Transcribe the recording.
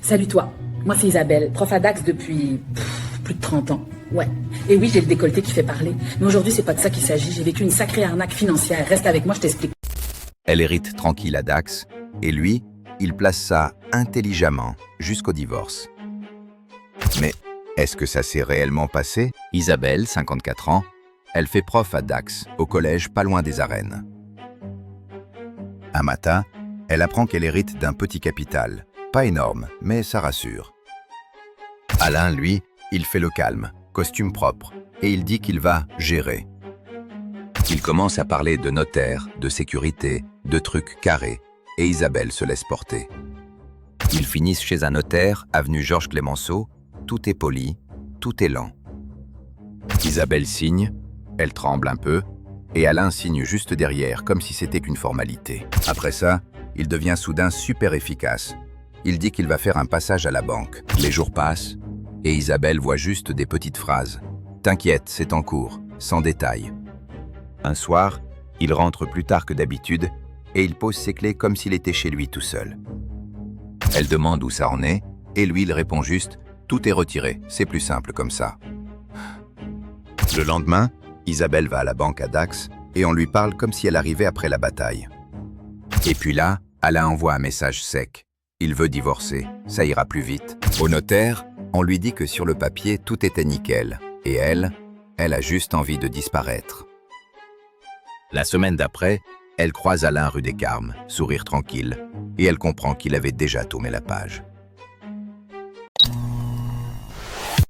Salut toi, moi c'est Isabelle, prof à Dax depuis plus de 30 ans. Ouais. Et oui, j'ai le décolleté qui fait parler. Mais aujourd'hui, c'est pas de ça qu'il s'agit. J'ai vécu une sacrée arnaque financière. Reste avec moi, je t'explique. Elle hérite tranquille à Dax, et lui, il place ça intelligemment jusqu'au divorce. Mais est-ce que ça s'est réellement passé? Isabelle, 54 ans, elle fait prof à Dax, au collège pas loin des arènes. Un matin, elle apprend qu'elle hérite d'un petit capital. Pas énorme, mais ça rassure. Alain, lui, il fait le calme, costume propre, et il dit qu'il va gérer. Il commence à parler de notaire, de sécurité, de trucs carrés, et Isabelle se laisse porter. Ils finissent chez un notaire, avenue Georges Clémenceau, tout est poli, tout est lent. Isabelle signe, elle tremble un peu, et Alain signe juste derrière, comme si c'était qu'une formalité. Après ça, il devient soudain super efficace. Il dit qu'il va faire un passage à la banque. Les jours passent, et Isabelle voit juste des petites phrases. « T'inquiète, c'est en cours », sans détail. Un soir, il rentre plus tard que d'habitude, et il pose ses clés comme s'il était chez lui tout seul. Elle demande où ça en est, et lui il répond juste « Tout est retiré, c'est plus simple comme ça ». Le lendemain, Isabelle va à la banque à Dax, et on lui parle comme si elle arrivait après la bataille. Et puis là, Alain envoie un message sec. Il veut divorcer, ça ira plus vite. Au notaire, on lui dit que sur le papier, tout était nickel. Et elle a juste envie de disparaître. La semaine d'après, elle croise Alain rue des Carmes, sourire tranquille, et elle comprend qu'il avait déjà tourné la page.